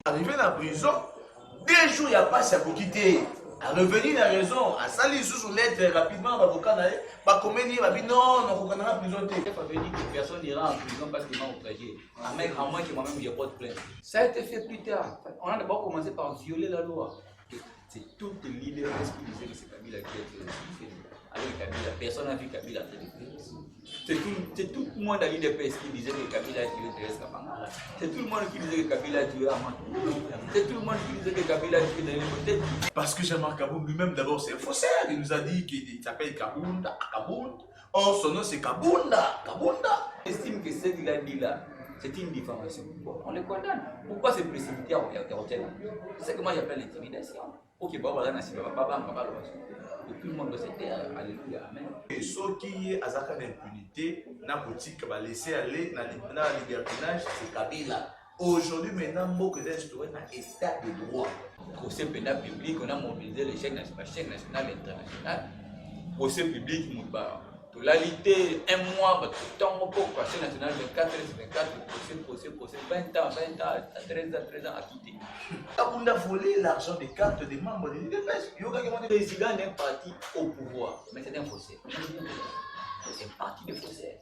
Arrivé dans la prison, 2 jours, il n'y a pas sa quitté. À revenir à la raison, à salir sous lettre rapidement, l'avocat n'a pas commis, il va dire non, on ne connaît pas prison. Il faut dire que personne n'ira en prison parce qu'il m'a outragé. À moins que moi-même je porte plainte. Ça a été fait plus tard. On a d'abord commencé par violer la loi. C'est toutes les leaders qui disaient que c'est Kabila qui a fait. Avec Kabila, personne n'a vu Kabila. C'est tout le monde à l'IDPS qui disait que Kabila a tué Thérèse Kapanga. C'est tout le monde qui disait que Kabila a tué Amadou. C'est tout le monde qui disait que Kabila a tué Daniel Motet. Parce que Jean-Marc Kabound lui-même, d'abord, c'est un faussaire. Il nous a dit qu'il s'appelle Kabounda, Kabound. Or, son nom, c'est Kabounda, Kabounda. J'estime que ce qu'il a dit là, c'est une diffamation. Bon, on le condamne. Pourquoi se précipiter en hôtel? C'est ce que moi j'appelle l'intimidation. Ok, bon, voilà, tout le monde doit se taire. Alléluia, amen. Et ceux qui ont l'impunité, dans la boutique, va laisser aller dans le libertinage, c'est Kabila. Aujourd'hui, maintenant, mot que j'ai instauré dans l'état de droit. Procès pénal public, on a mobilisé les chaînes nationales et internationales. Procès public, totalité, un mois, tout le temps, procès national 24 procès, 20 ans, 13 ans à quitter. On a volé l'argent des cartes des membres de l'IDPS. Le président n'est parti au pouvoir, mais c'est un faussaire. C'est un parti de faussaires.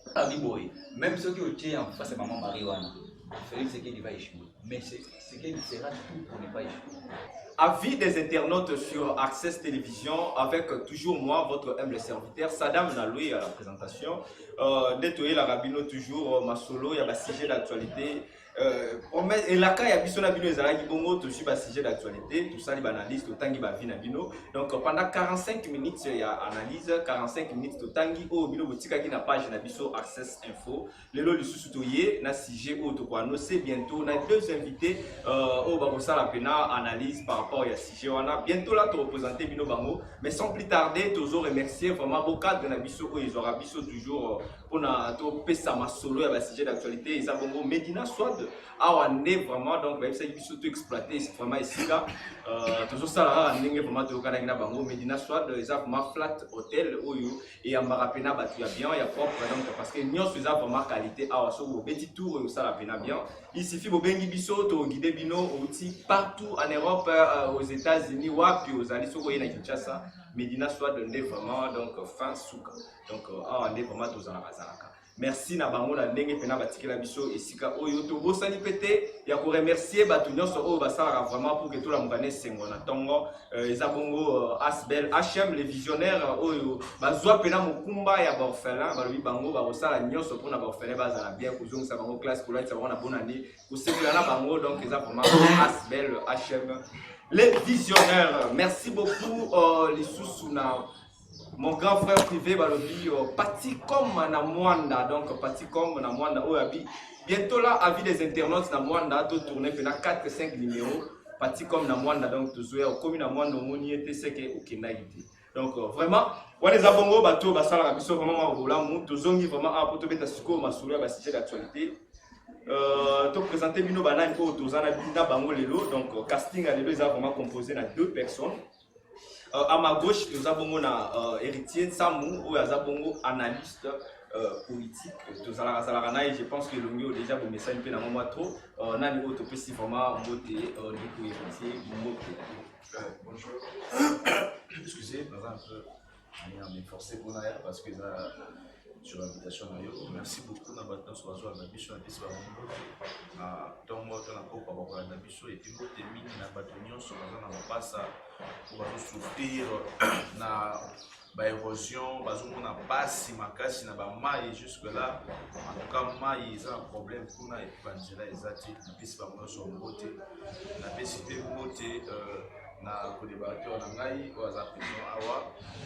Même ceux qui ont tué en face de maman Marijuana, Félix Tshisekedi va échouer. Mais Tshisekedi fera tout pour ne pas échouer. Avis des internautes sur Access Télévision, avec toujours moi, votre humble serviteur, Sadam Naloui à la présentation. Détoyer la Rabino toujours, ma solo, il y a un sujet d'actualité. Et là, quand il y a Bissona Bino, il y a un sujet d'actualité, tout ça, il y a une analyse, tout le temps, il y a une Bino. Donc pendant 45 minutes, il y a analyse, 45 minutes, tout le temps, il y a une page de Bisso Access Info. Le lot, le sous-soutoyer, na sujet, c'est bientôt, on a 2 invités, au Barossa la Pena, analyse par rapport à sujet. On a bientôt là, te représenter Bino Bango. Mais sans plus tarder, toujours remercier vraiment beaucoup de Nabisso, ils auront Bisso toujours pour ma solo, il y a un sujet d'actualité, et ça, Bongo, Medina Swad. Ah, on est vraiment, donc, il faut surtout exploiter, c'est vraiment ici là. Toujours ça, on est vraiment au Canada, Bango, Medina Swad, ils ont vraiment flat hôtel, et en Marapena, il y a bien, il y a propre, donc, parce que nous, ils ont vraiment qualité, ah, on petit tour, ça, la peine bien. Il suffit de bengi biso, to guider bino, partout en Europe, aux États-Unis, wapi, aux Alliés, sur le Kinshasa, Medina Swad, on est vraiment, donc, fin souka. Donc, on est vraiment tous en Razalaka. Merci na bango na ndenge pena batikela biso esika oyo to bosani pete ya ko remercier batu nyonso oyo basala vraiment pour que tout la mukane sengo na tongo eza bongo Asbel HM les visionnaires oyo bazwa pena mukumba ya orphelin balobi bango ba osala nyonso pour na orphelin bazala bien kuzongisa bango classe pour être na bonne année kusekela na bango donc eza vraiment Asbel HM les visionnaires. Merci beaucoup les sous na mon grand frère privé, balobi, parti comme na Mwanda, donc parti comme na Mwanda, bientôt là, avis des internautes na Mwanda, tout tourner, puis 4-5 numéros, parti comme na Mwanda, donc toujours, comme na Mwanda, on y était, c'est que Okenda était. Donc vraiment, on les a bongo, bateau, basala, biso vraiment, on tozongi vraiment, pour te mettre suko, ma souria, bah, sujet d'actualité. Te présenter Bino Banane, tozana Bina Bango Lelo, donc casting à Lelo, ils ont vraiment composé na 2 personnes. À ma gauche, nous avons un héritier Samou, ou nous avons un analyste politique. Je pense que l'on a déjà un message un peu dans mon trop. On a un autre petit format, Bonjour. Excusez, par exemple, je vais m'efforcer pour l'air parce que sur l'invitation. Merci beaucoup na bato sur la zone na biso na biso na tongo to na kopa ba na biso et puis bote mingi na bato nyonso baza na mapasa pour souffrir na ba érosion bazomona pasi makasi na ba mai jusque là en tout cas mai ils ont un problème pour na evangelisa ezati na biso ba nyonso bote na biso te bote na collaborateur na ngai au hasard prison awa.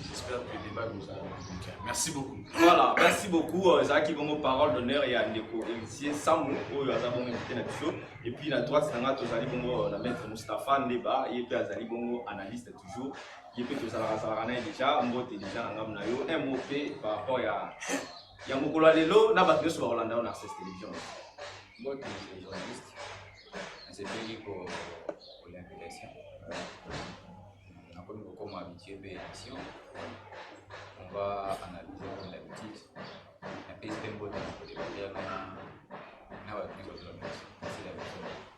J'espère que le débat nous a convaincu. Merci beaucoup. Voilà, merci beaucoup. Zaki bongo parole d'honneur et à Ndeko héritier Samou au hasard bongo invité na biso et puis la droite na to zali bongo na maître Moustapha Ndeba et puis azali bongo analyste toujours. Et puis tout ça la déjà mbote déjà na ngam na yo un mot par rapport ya mokolo lelo na bato sur Rolanda on Access Télévision. Moi qui suis journaliste, c'est bien pour l'invitation. Comme habitué de l'émission, on va analyser comme d'habitude un peu de temps pour débattre.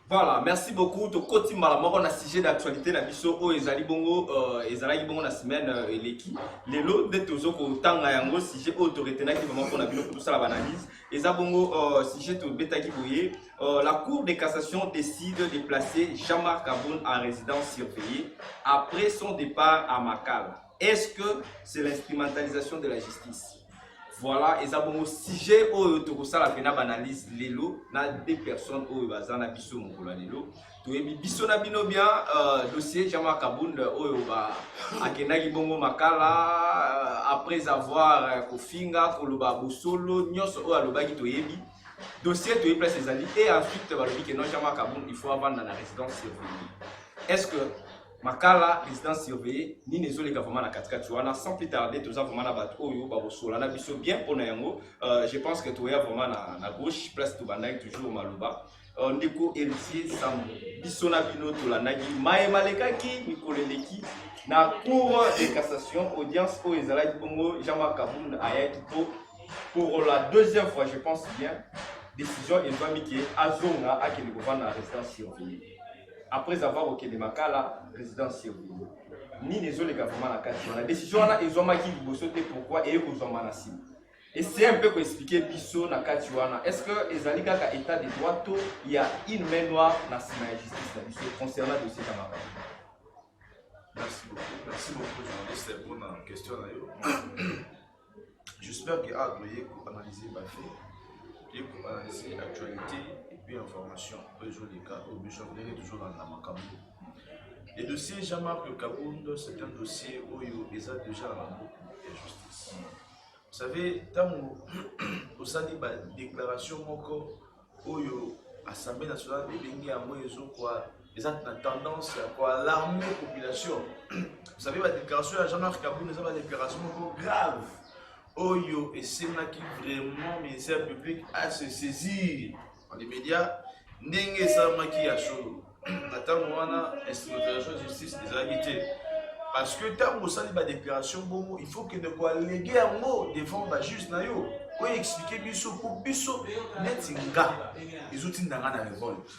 Voilà, merci beaucoup. To koti malamoko na sujet d'actualité na biso o ezali bongo na semaine eleki. Lelo de tozo ko tanga yango sujet autorité na ki vraiment pour na bino pour la analyse. Eza bongo sujet to betaki boye. La Cour de cassation décide de placer Jean-Marc Aboun en résidence surveillée après son départ à Makala. Est-ce que c'est l'instrumentalisation de la justice? Voilà, et ça bon sujet au to ça la pena analyse lelo na des personnes au bazana biso mokolo lelo to ebi biso na bino bien dossier Jean-Marc Aboun au ba akenaki bongo Makala après avoir kofinga koloba bosolo nyonso o alobaki to yebi dossier to place les alliés et ensuite balobi que non Jean-Marc Aboun il faut avoir dans la résidence surveillée. Est-ce que Makala, résidence surveillée, ni les autres vraiment na katikati wana sans plus tarder tous vraiment na bato oyo ba bosola na biso bien pour na yango je pense que tu es vraiment na gauche place to bandai toujours maluba ndeko héritier sam biso na bino to la nagi mai malekaki mikoleleki na cour de cassation audience au ezalaki bongo Jean-Marc Aboun ayaki pour la deuxième fois je pense bien décision ezwami ki azonga akeli kovanda na résidence surveillée. Après avoir ok de Makala résidence surveillée ni les autres vraiment la carte la décision là ils ont marqué libosoté pourquoi et aux hommes et c'est un peu pour expliquer biso na carte est-ce que ezali kaka état de droit to il y a une main noire dans la justice là concernant le dossier Jean-Marc. Merci beaucoup journaliste pour la question là. J'espère que a doyer pour analyser ma fait et pour analyser l'actualité et puis information toujours les cas au bishop toujours dans la Makambo. Le dossier Jean-Marc Aboun, c'est un dossier où il y a déjà la justice. Vous savez, tant que vous avez une déclaration où l'Assemblée nationale de ils ont une tendance à alarmer la population. Vous savez, la déclaration de Jean-Marc Aboun est une déclaration grave. Oyo et c'est là qui vraiment le ministère public à se saisir dans les médias. N'engé ça qui a chaud. Attends, on a l'instrumentalisation de justice des habités. Parce que tant que vous avez une déclaration, il faut que nous alléguer un mot devant la juge. Pour expliquer biso pour biso netinga les outils dans la révolte.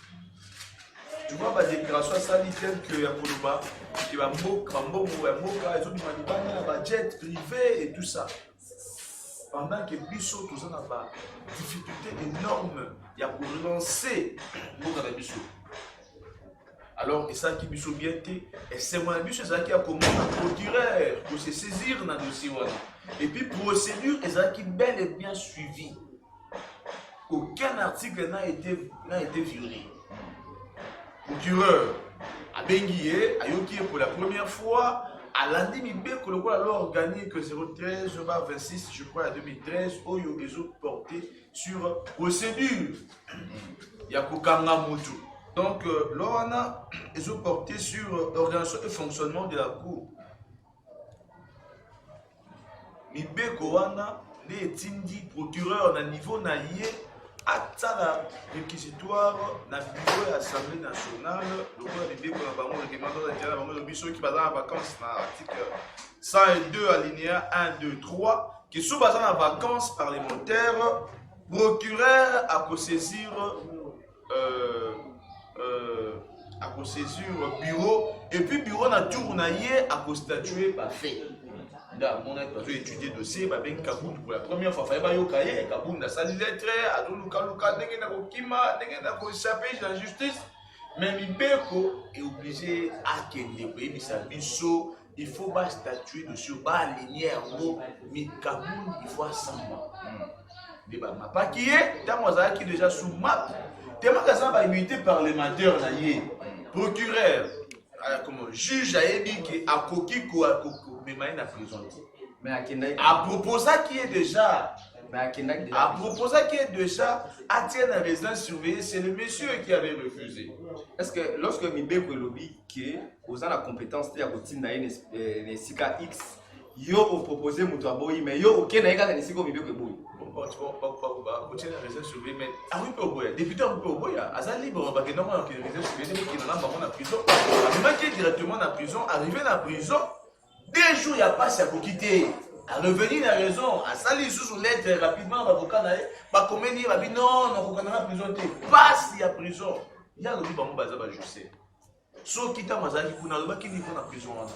Tu vois la déclaration sanitaire que ya koloba qui va moka mbongo ya moka les autres manibana ba jet privé et tout ça. Pendant que biso tout ça n'a pas difficulté énorme il y a pour relancer moka na biso. Alors, et ça qui biso bien été, et c'est moi biso ça qui a commandé un procureur pour se saisir dans le dossier. Et puis procédure et ça qui bel et bien suivi. Aucun article n'a été violé. Procureur a Benguié, a Yoki pour la première fois, à lundi Mibé, que le loi organique 013-26, je crois, à 2013, où ils ont porté sur procédure. Il y a Kokanga Moutou. Donc, là, ils ont porté sur l'organisation et fonctionnement de la Cour. Mibé Kowana, les Tindi, procureur, à niveau naïe, à réquisitoire dans le bureau de l'Assemblée nationale, le roi de Bébé, qui va en vacances dans l'article 102 alinéa 1, 2, 3, qui sont basés en vacances parlementaires, procureur à saisir bureau, et puis bureau na tournaillé à statuer par fait. On a étudié le dossier, Kaboun pour la première fois, il fallait que Kaboun a sali lettre, a tout le la justice, mais Mibeko est obligé à il faut pas statuer dessus, pas aligner en haut, mais Kaboun il faut assembler. Ma pas qui est, tant qui déjà sous map, tellement que ça va immunité parlementaire, procureur, comme juge à Ebi à Kokiko à Koko, mais maintenant à prison. Mais à propos ça qui est déjà, à propos ça qui est déjà, à tienne à résidence surveillée, c'est le monsieur qui avait refusé. Est-ce que lorsque Mibeko lobby qui aux la compétence de la routine de Sika X, yo ont proposé Moutaboyi, mais yo aucun n'a pas de Sika Mibeko boy. Tu la résidence surveillée, mais ah oui, pour boy, député on peut boy, à libre, parce que normalement la résidence surveillée qui est dans la prison, arrivé directement dans la prison, arrivé dans la prison, 2 jours il n'y a pas ça pour quitter. À revenir à la raison, à salir sous lettre rapidement, l'avocat n'a pas commis, il va dire non, on va la prison, passe il y a prison. Il y a le bango baza ba justice. So kita mazaki kuna loba ki niveau na prison wana.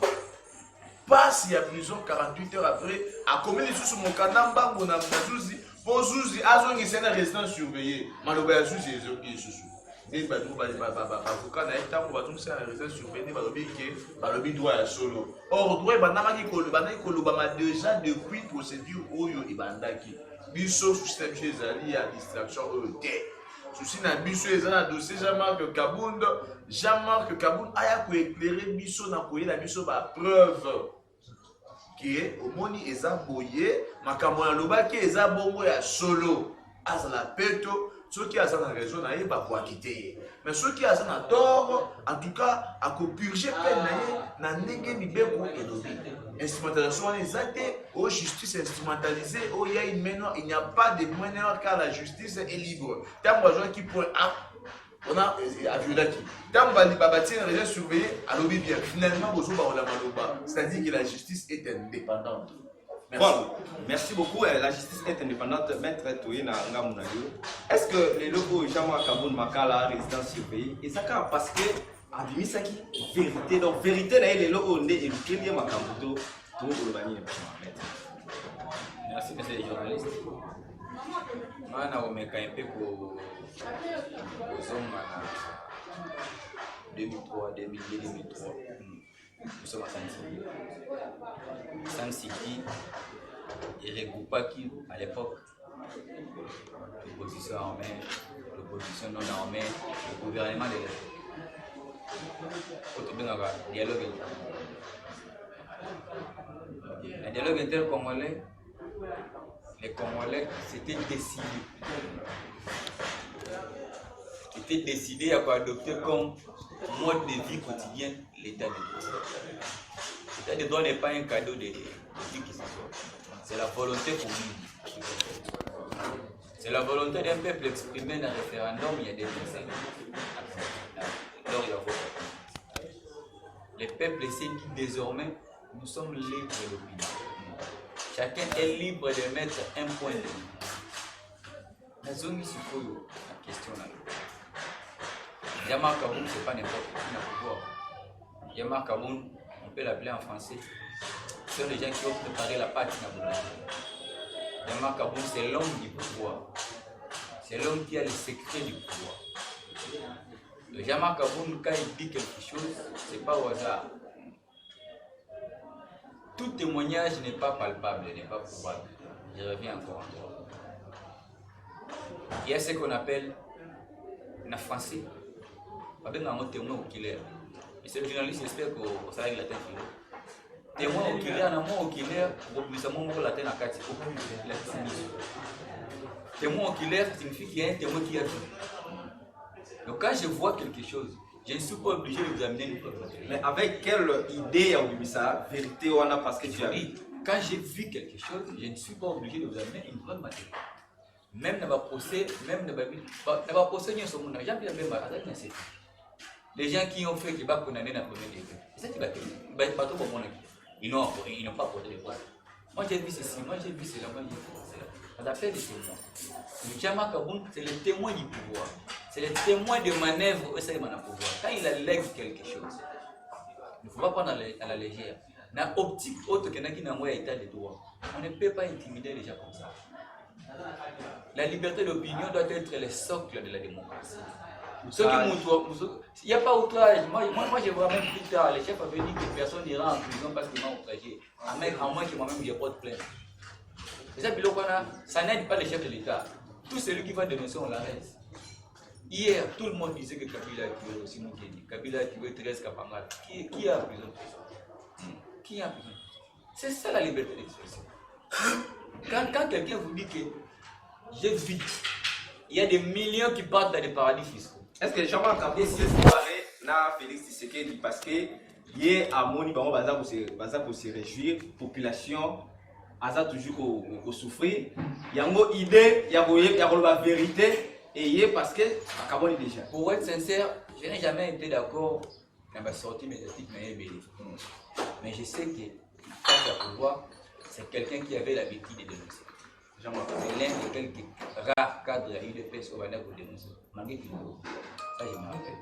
Passe ya prison 48 heures après a commis les sous mon kanamba ngona mzuzi pour zuzi azongi sena résidence surveillée. Maloba ya zuzi ezoki susu. Des badou ba avocat na etango ba tumsa résidence surveillée ba lobi ke ba lobi droit ya solo. Or droit ba namaki koloba ma déjà depuis procédure oyo ibandaki. Biso système chez Ali à distraction oyo te. Souci na biso ezana dossier Jean-Marc Kaboun aya ko éclairer biso na koyela biso ba preuve qui est omoni eza boye makambo na lobaki eza bongo ya solo azala peto soki aza na raison na ye ba ko akite mais soki aza na tort en tout cas a ko purger peine na ye na ndenge mibeko elobi instrumentalisation wana eza te o justice instrumentalisée o ya imeno il n'y a pas de moyen car la justice est libre tant besoin qui point A on a aviolaki tant babati na région surveillée alobi bien finalement bozo ba ola maloba c'est-à-dire que la justice est indépendante. Merci. Bon, merci beaucoup. La justice est indépendante. Maître Toyena Ngamunayo. Est-ce que les locaux Jean-Marc Kaboun Makala résidence surveillée et ça parce que Abimisaki vérité donc vérité na les locaux ndé et Kenya Makambuto tout le bani. Merci monsieur les journalistes. Mana omeka un peu pour Zoma 2003 2003. Nous sommes à San City et Regoupaki à l'époque. L'opposition armée, l'opposition non armée, le gouvernement de l'époque. Un dialogue inter-congolais, les Congolais s'étaient décidés. C'était décidé à adopter comme mode de vie quotidien l'état de droit. L'état de droit n'est pas un cadeau de qui que ce soit. C'est la volonté commune. C'est la volonté d'un peuple exprimée dans un référendum il y a des années. Alors il y a voté. Le peuple s'est dit désormais, nous sommes libres d'opinion. Chacun est libre de mettre un point de vue. La zone ici, la question là. Jean-Marc Kaboun, ce n'est pas n'importe qui n'a pouvoir. Jean-Marc Kaboun, on peut l'appeler en français. Ce sont les gens qui ont préparé la pâte naboulage. Jean-Marc Kaboun, c'est l'homme du pouvoir. C'est l'homme qui a le secret du pouvoir. Le Jean-Marc Kaboun, quand il dit quelque chose, ce n'est pas au hasard. Tout témoignage n'est pas palpable, n'est pas probable. Je reviens encore. Il y a ce qu'on appelle, en français, un témoin oculaire. Et c'est le journaliste, j'espère que ça va être la tête. Témoin oculaire, un mot oculaire, la tête à 4. Témoin oculaire signifie qu'il y a un témoin qui a vu. Donc quand je vois quelque chose, je ne suis pas obligé de vous amener une preuve matérielle. Mais avec quelle idée a oublié ça? Vérité ou parce que tu as vu? Quand j'ai vu quelque chose, je ne suis pas obligé de vous amener une preuve matérielle. Même dans ma procès, les gens qui ont fait qu'ils vont condamner dans le premier degré, c'est ça qui va condamner. Ils n'ont pas apporté de preuves. Moi j'ai vu ceci, moi j'ai vu cela, moi j'ai vu cela. On appelle des témoins. Le Jean-Marc Kaboun, c'est le témoin du pouvoir. C'est le témoin de manœuvre au sein de pouvoir. Quand il allègue quelque chose, il ne faut pas prendre à la légère. Dans l'optique autre que qui n'a pas état de droit, on ne peut pas intimider les gens comme ça. La liberté d'opinion doit être le socle de la démocratie. Il n'y a pas outrage. Moi, je vois même plus tard, le chef avait dit que personne n'ira en prison parce qu'il m'a outragé. À moins que moi-même je porte plainte. Et ça n'aide pas le chef de l'État. Tout celui qui va dénoncer, on l'arrête. Hier, tout le monde disait que Kabila a tué aussi Moukeni. Kabila a tué Thérèse Kapangal. Qui est en prison? Qui est en prison? C'est ça la liberté d'expression. Quand quelqu'un vous dit que j'ai vu, il y a des millions qui partent dans des paradis fiscaux. Est-ce que Jean-Marc Kaboun s'est séparé na Félix Tshisekedi parce que hier à Moni Bango Baza pour se réjouir, population Aza toujours au souffrir. Il y a une idée, il y a la vérité et hier parce que Kaboun est déjà. Pour être sincère, je n'ai jamais été d'accord dans ma sortie médiatique, mais je sais que quand à pouvoir, c'est quelqu'un qui avait l'habitude de dénoncer. C'est l'un des quelques rares cadres à UDPS au Ghana pour dénoncer. Ça, j'ai marqué.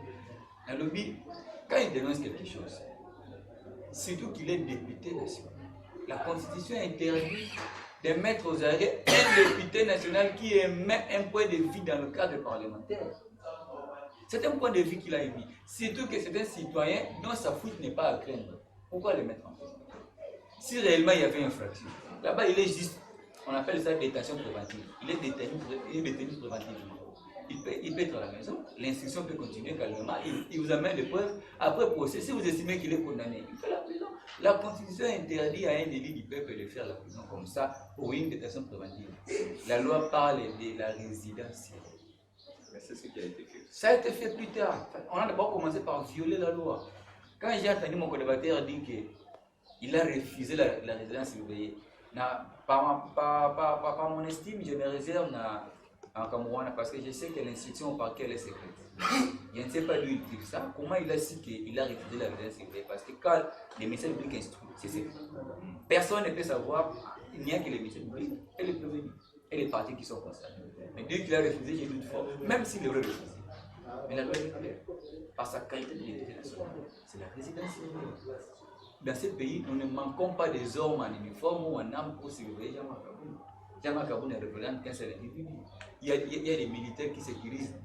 Un lobby, quand il dénonce quelque chose, surtout qu'il est député national, la Constitution interdit de mettre aux arrêts un député national qui émet un point de vue dans le cadre parlementaire. C'est un point de vue qu'il a émis. Surtout que c'est un citoyen dont sa fuite n'est pas à craindre. Pourquoi le mettre en prison? Si réellement il y avait une infraction, là-bas il est juste, on appelle ça détention préventive. Il est détenu préventivement. Il peut être à la maison, l'instruction peut continuer calmement, il vous amène des preuves. Après procès, si vous estimez qu'il est condamné, il fait la prison. La Constitution interdit à un délit du peuple de faire la prison comme ça pour une détention préventive. La loi parle de la résidence. C'est ce qui a été fait. Ça a été fait plus tard. On a d'abord commencé par violer la loi. Quand j'ai entendu mon collaborateur dire qu'il a refusé la résidence surveillée, par mon estime, je me réserve en Cameroun parce que je sais que l'instruction au parquet est secrète. Je ne sais pas d'où il tire ça. Comment il a su qu'il a refusé la résidence surveillée? Parce que quand les médecins publics instruisent, c'est secret. Personne ne peut savoir, il n'y a que les médecins publics et les prévenus et les partis qui sont concernés. Mais dès qu'il a refusé, j'ai doute fort, même s'il aurait refusé. Mais la loi est claire. Par sa qualité de député national, c'est la résidence surveillée. Dans ce pays, nous ne manquons pas des hommes en uniforme ou en armes pour surveiller Jean-Marc Aboun. Jean-Marc Aboun ne représente qu'un seul individu. Il y a des militaires qui sécurisent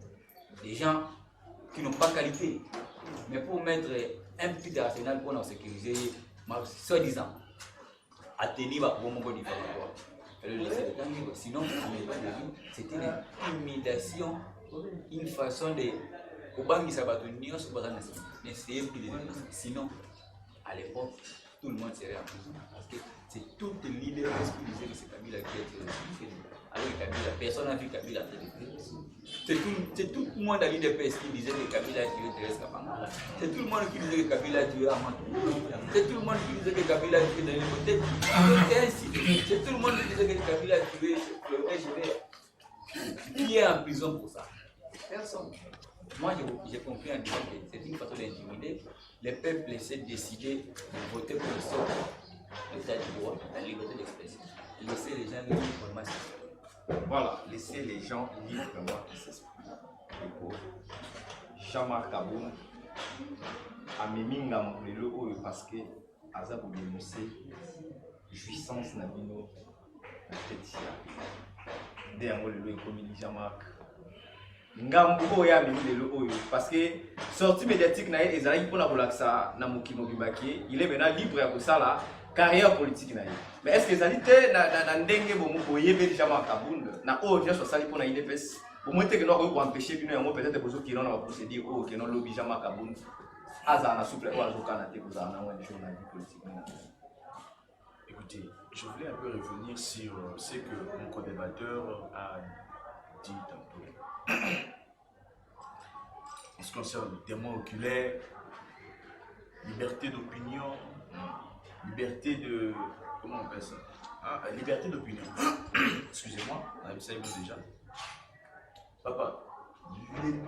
des gens qui n'ont pas qualité. Mais pour mettre un petit arsenal pour nous sécuriser, soi-disant, à tenir pour mon bon diffamatoire. Le laisser de temps libre. Sinon, c'est une intimidation, une façon de. Sinon, à l'époque, tout le monde serait en prison. Parce que c'est tout le leader qui disait que c'est Kabila qui a tiré. Alors que Kabila, personne n'a vu Kabila traiter. C'est tout le monde à l'IDPS qui disait que Kabila a tiré Thérèse Kapanga. C'est tout le monde qui disait que Kabila a tué Amadou. C'est tout le monde qui disait que Kabila a tué Daniel Motet. C'est tout le monde qui disait que Kabila a tué le SGV. Qui est en prison pour ça? Personne. Moi, j'ai compris en disant que c'est une façon d'intimider. Le peuple essaie de décider de voter pour le sort de l'état du droit, la liberté d'expression. Laisser les gens librement s'exprimer. Voilà, laisser les gens librement s'exprimer. Jean-Marc Aboun a mis le haut parce que Aza pour dénoncer jouissance na bino na tête ya. Derrière le commis Jean-Marc. Ngambo ya lelo oyo parce que sortie médiatique na ye ezali pour la relaxa na mokimo bibaki, il est maintenant libre ya kosala carrière politique na ye. Mais est-ce que ezali te na ndenge bomo boyebe déjà Jean-Marc Aboun na oyo bien so sali pour na IDPS au moins te que no ko empêcher bino yango peut-être bozo ki na procédure o que non lobby Jean-Marc Aboun aza na souple pour azokana te kozala na wa journal politique. Écoutez, je voulais un peu revenir sur ce que mon co-débatteur a dit tantôt. En ce qui concerne le témoin oculaire, liberté d'opinion, liberté de... Comment on appelle ça? Liberté d'opinion. Excusez-moi, on avait ça déjà. Papa,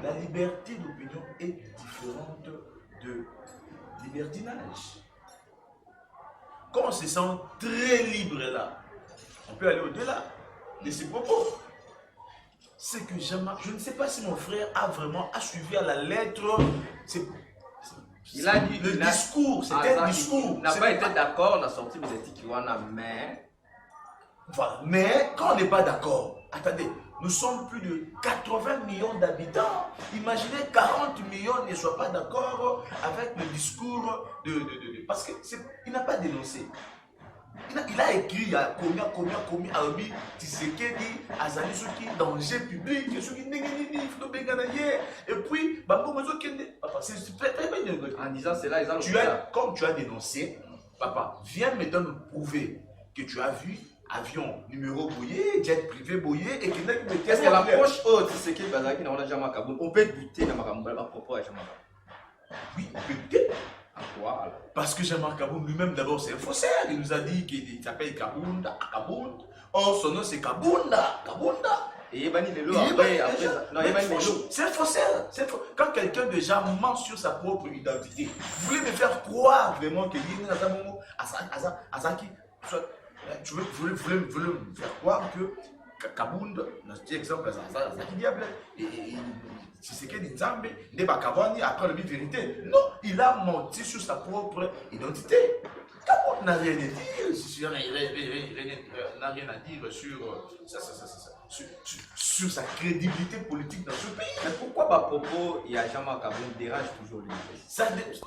la liberté d'opinion est différente de libertinage. Quand on se sent très libre là, on peut aller au-delà de ses propos. C'est que je ne sais pas si mon frère a vraiment suivi à la lettre. Il a dit le discours, c'était un discours. Il n'a pas été d'accord, la sortie médiatique mais. Voilà, mais quand on n'est pas d'accord, attendez, nous sommes plus de 80 millions d'habitants. Imaginez 40 millions ne soient pas d'accord avec le discours parce qu'il n'a pas dénoncé. Il a écrit il y a combien Aobi Tshisekedi Azali Soki danger public et puis en disant cela comme tu as dénoncé, papa, viens maintenant nous prouver que tu as vu avion numéro bouillé, jet privé bouillé et qu'il n'a que est-ce que l'approche haute Tshisekedi Bazaki n'a Jean-Marc Aboun on peut douter dans ma propre Jean-Marc Aboun? Oui, on peut douter. Voilà. Parce que Jean-Marc Aboun lui-même d'abord c'est un faussaire, il nous a dit qu'il s'appelle Kabounda. Or son nom c'est Kabounda. Et Ebani Lelo après non Ebani Lelo. C'est un faussaire. Quand quelqu'un déjà ment sur sa propre identité, vous voulez me faire croire vraiment que Azaki, vous voulez me faire croire que Kabund, c'est exemple, ça qui diable. Si c'est qu'il Nzambe, n'est pas Kawani après le vérité. Non, il a menti sur sa propre identité. Kabund n'a rien à dire, n'a rien à dire sur sa crédibilité politique dans ce pays. Mais pourquoi par propos, il y a jamais Kabund dérange toujours les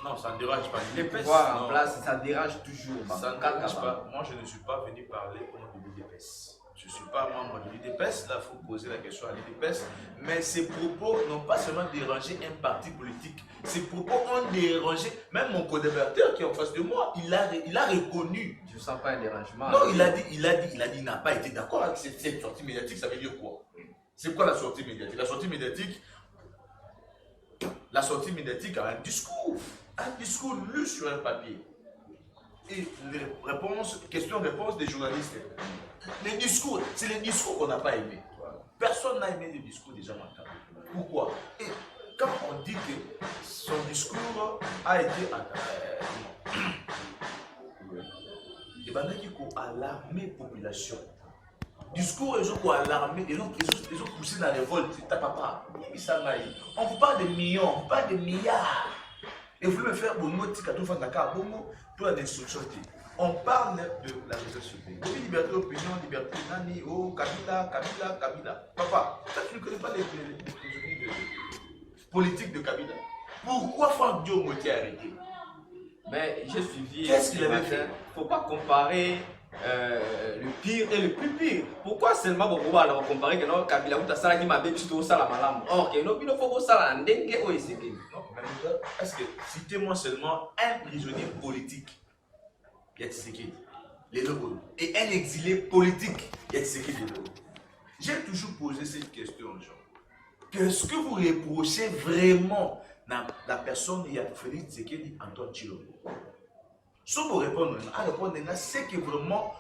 Non, ça ne dérange pas. Les pouvoirs en place, ça dérange toujours. Ça ne dérange pas. Moi, je ne suis pas venu parler au nom de l'UDPS. Je ne suis pas membre de l'UDPS, là il faut poser la question à l'UDPS, mais ces propos n'ont pas seulement dérangé un parti politique, ces propos ont dérangé même mon co-débatteur qui est en face de moi, il a reconnu. Je ne sens pas un dérangement. Non, il a dit, il n'a pas été d'accord avec cette sortie médiatique, ça veut dire quoi? C'est quoi la sortie médiatique? La sortie médiatique a un discours lu sur un papier. Et les réponses, questions-réponses des journalistes. Les discours, c'est les discours qu'on n'a pas aimé. Personne n'a aimé le discours des gens Makaba. Pourquoi? Et quand on dit que son discours a été il va alarmer la population. Discours, ils ont alarmé, ils ont poussé la révolte. On vous parle de millions, on vous parle de milliards. Et vous voulez me faire bongo tika tout faire d'accord bongo pour la destruction. On parle de la révolution. Depuis liberté d'opinion, liberté nani, oh Kabila. Papa, tu ne connais pas les politiques de Kabila. Pourquoi Franck Diongo était arrêté? Mais j'ai suivi. Qu'est-ce qu'il avait fait? Il ne faut pas comparer le pire et le plus pire. Pourquoi seulement on va alors comparer que non Kabila ou Tassala qui m'a dit que ça la malam. Or que non, il faut ça la ndengue ou ici. Est-ce que citez-moi seulement un prisonnier politique, Yatseki, les logos, et un exilé politique, Yatseki, les logos. J'ai toujours posé cette question aux gens. Qu'est-ce que vous reprochez vraiment dans la personne qui a Félix Tshisekedi, Antoine Tshilombo? Si vous répondez, c'est que vraiment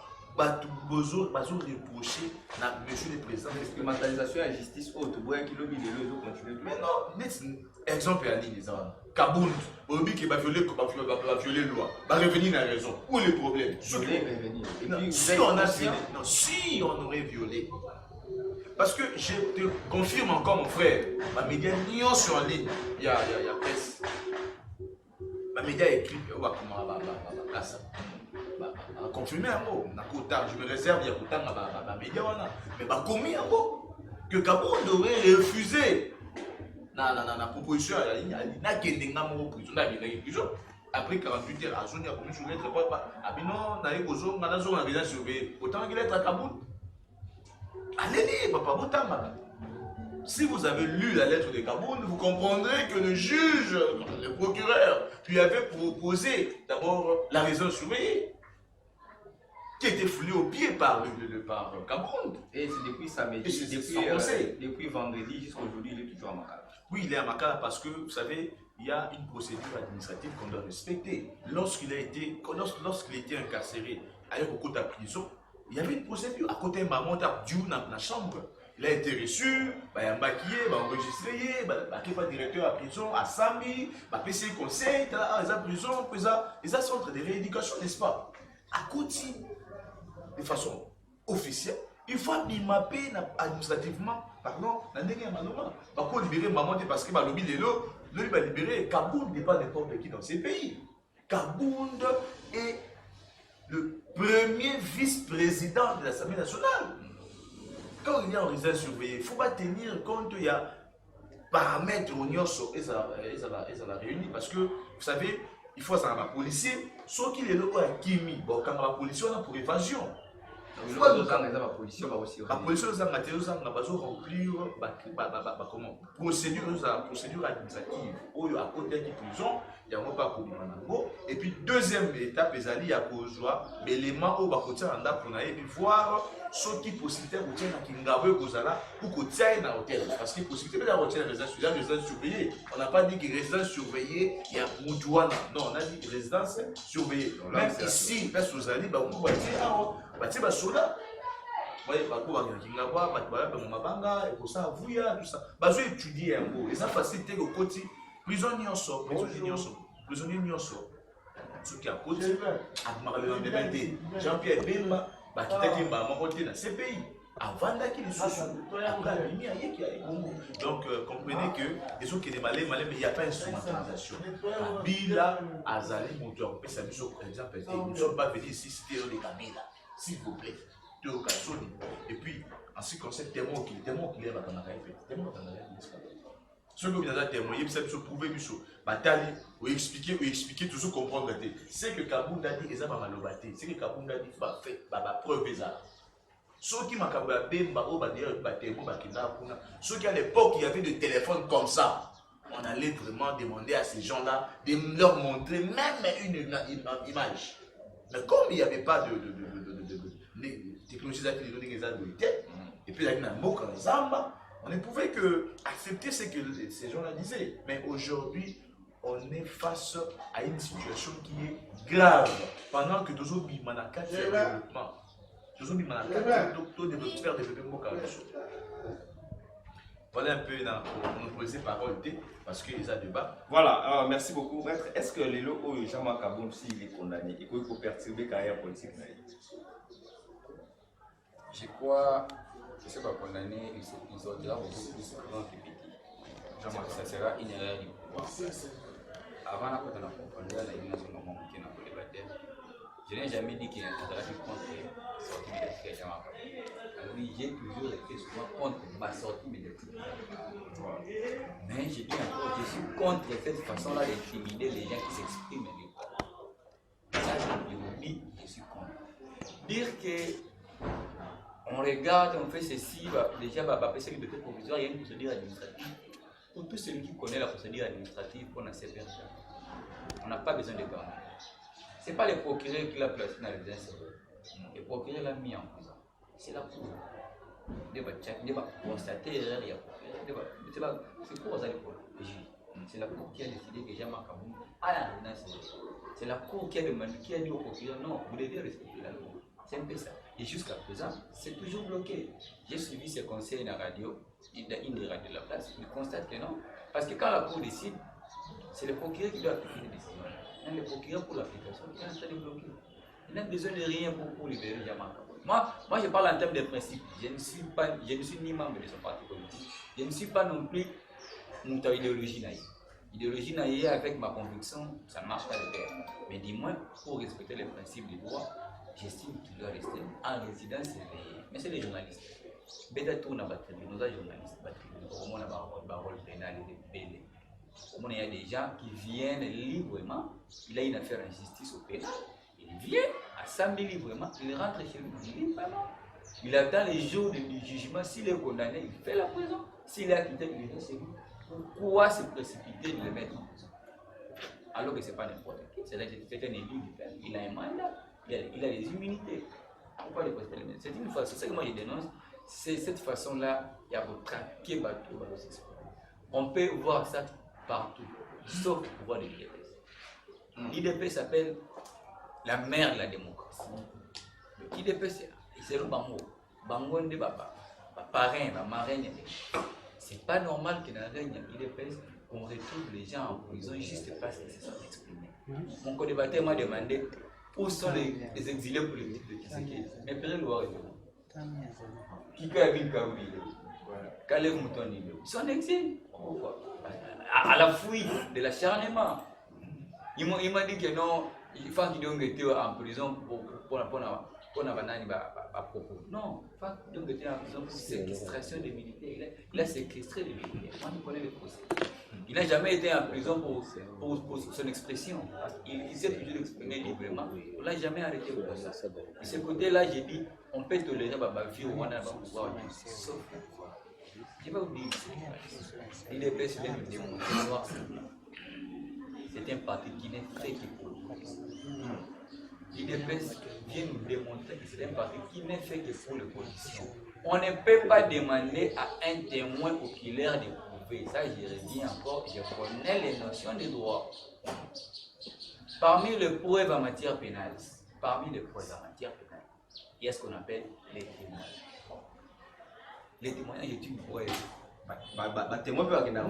besoin de reprocher à monsieur le président. L'expérimentalisation et la justice haute, vous voyez qu'il lobby les autres continuer. Mais non, exemple à ligne, Kabund, on dit qu'il va violer la loi, va revenir dans la raison. Où est le problème? Si on aurait violé, parce que je te confirme encore mon frère, ma média nion sur en ligne, il y a presse. Ma média écrit, confirmer un mot, je me réserve, il y a ma média, mais commis un mot, que Kabund aurait refusé la proposition, il n'a qu'un prison. Après 48 heures, il y a commis sur lettre, autant qu'il est à Kabund. Allez lire, papa, si vous avez lu la lettre de Kabund, vous comprendrez que le juge, le procureur, lui avait proposé d'abord la raison surveillée, qui était foulée au pied par Kabund. Et c'est depuis samedi, depuis vendredi jusqu'à aujourd'hui, il est toujours à Makala. Oui, il est à Makala parce que, vous savez, il y a une procédure administrative qu'on doit respecter. Lorsqu'il a été incarcéré à la prison, il y avait une procédure. À côté de maman, dans la chambre. Il a été reçu, il a maquillé, il a enregistré, il a été directeur à la prison, à Sami, il a PC conseil, il a prison, il a centre de rééducation, n'est-ce pas? À côté, de façon officielle, il faut mapper administrativement, pardon, dans le moment. Il faut libérer maman parce que le lobby de l'eau, il va libérer. Kabund n'est pas n'importe qui dans ces pays. Kabund est le premier vice-président de l'Assemblée nationale. Quand il est en résidence surveillée, il ne faut pas tenir compte qu'il y a paramètres au Nyoso et ça va réunir. Parce que, vous savez, il faut savoir un policier, sauf qu'il est là à Kimi. Bon, quand la police, on a pour évasion. La pollution remplir procédure administrative à côté de prison il y a pas et puis deuxième étape il y a l'élément où pour voir ce qui possibilité pour parce que possibilité de résidence surveillée. On n'a pas dit que résidence surveillée il y a Moutouana. Non, on a dit résidence surveillée. Même ici on va dire bati basoda voyez mabanga et pour ça vuya tout ça bazo étudier un peu et ça facilite le côté prisonnier nyonso ce qui a côté à Jean-Pierre Bemba bakitaki mbama côté dans ces pays avant qu'il soit donc comprenez que les autres qui sont malais, mais il n'y a pas d'instrumentalisation. Kabila, Azali, moteur, par exemple, nous ne sommes pas venus ici citer les Kabila, s'il vous plaît. Et puis, en ce qui concerne témoin qui est à témoin ceux qui ont témoigné, ça se prouver du show. Bataille, ou expliquer, toujours comprendre. C'est que Kabounda dit, ils ont malobaté. C'est que Kabounda dit, bah, fait, bah, preuve ça. Ceux qui m'ont ceux qui à l'époque, il y avait des téléphones comme ça. On allait vraiment demander à ces gens-là de leur montrer même une image. Mais comme il n'y avait pas de technologie et puis il y a une mot on ne pouvait que accepter ce que ces gens-là disaient. Mais aujourd'hui, on est face à une situation qui est grave. Pendant que nous autres Bimanaka fait le développement. Nous autres Bimanaka faire développer voilà un peu dans nos paroles parce qu'il y a débat. Voilà, merci beaucoup, maître. Est-ce que les locaux de Jean-Marc Kaboum, s'il est condamné, et qu'il faut perturber la carrière politique? Je crois que ce n'est pas condamné, il sortira beaucoup plus grand que petit. Ça sera une erreur du pouvoir. Avant la confondeur, la élimination de mon qui n'a pas débattu, je n'ai jamais dit qu'il y a un intérêt contre la sortie médiatique de Jean-Marc Kaboum. Oui, j'ai toujours été souvent contre ma sortie médiatique. Mais je dis encore, je suis contre cette façon-là d'intimider les gens qui s'expriment. Ça, je vous dis, je suis contre. Dire que on regarde, on fait ceci, déjà, c'est une liberté provisoire, il y a une procédure administrative. Pour tout celui qui connaît la procédure administrative, on a ces personnes. On n'a pas besoin de garde. Ce n'est pas le procureur qui l'a placé dans les insécurités. Le procureur l'a mis en prison. C'est la cour. Il va constater l'erreur, il y a c'est pour ça c'est la cour qui a décidé que Jean-Marc Kaboum a la résidence. C'est la cour qui a demandé, qui a dit au procureur, non, vous devez respecter la loi. C'est un peu ça. Et jusqu'à présent, c'est toujours bloqué. J'ai suivi ces conseils dans la radio, une des radios de la place, il constate que non. Parce que quand la cour décide, c'est le procureur qui doit appliquer les décisions. Le procureur pour l'application, il est en train de bloquer. Il n'a besoin de rien pour libérer Jean-Marc Kaboum. Moi, je parle en termes de principe. Je ne suis ni membre de ce parti politique. Je ne suis pas non plus mon idéologie naïve. Idéologie naïve avec ma conviction, ça ne marche pas de pair. Mais dis-moi, pour respecter les principes du droit, j'estime qu'il doit rester en résidence surveillée. Mais c'est les journalistes. Peut-être qu'on a battu, nous avons journalistes battus. On a parole pénale et de il y a des gens qui viennent librement. Il a une affaire en justice au pénal. Il vient à samedi librement, il rentre chez lui librement. Il attend les jours du jugement. S'il est condamné, il fait la prison. S'il est acquitté, il reste chez lui. Pourquoi se précipiter de le mettre en prison? Alors que ce n'est pas n'importe qui. C'est un élu du peuple. Il a un mandat. Il a des immunités. Pourquoi les précipiter? C'est une façon, c'est ce que moi je dénonce. C'est cette façon-là, il y a votre traquer bateau. On peut voir ça partout, sauf le pouvoir de l'IDP. L'IDP s'appelle la mère de la démocratie. L'IDP, c'est le bango. Bango de papa. Parrain, marraine. C'est pas normal que dans le l'IDP, on retrouve les gens en prison juste parce qu'ils se sont exprimés. Mon co-débatteur m'a demandé où sont les exilés politiques de Tshisekedi. Mais Pérez Loire est là. Qui a vu Kaoui? Kalev Moutoni. Ils sont en exil. Pourquoi? À la fouille de l'acharnement. Il m'a dit que non, il faut qu'ils soient en prison pour propos. Non, il faut qu'ils soient en prison pour séquestration des militaires. Il a séquestré les militaires. Moi, je connais les procès. Il n'a jamais été en prison pour son expression. Il s'est toujours exprimé librement. On ne l'a jamais arrêté pour ça. De ce côté-là, j'ai dit, on peut tolérer ma vie au Rwanda, pouvoir. Sauf je vais vous dire, l'IDP c'est une démonstration. C'est un parti qui n'est fait que pour l'opposition. L'IDP vient nous démontrer que c'est un parti qui n'est fait que pour l'opposition. On ne peut pas demander à un témoin oculaire de prouver. Ça, je reviens encore, je connais les notions de droit. Parmi les preuves en matière pénale, il y a ce qu'on appelle les témoignages. Les témoignages est une preuve.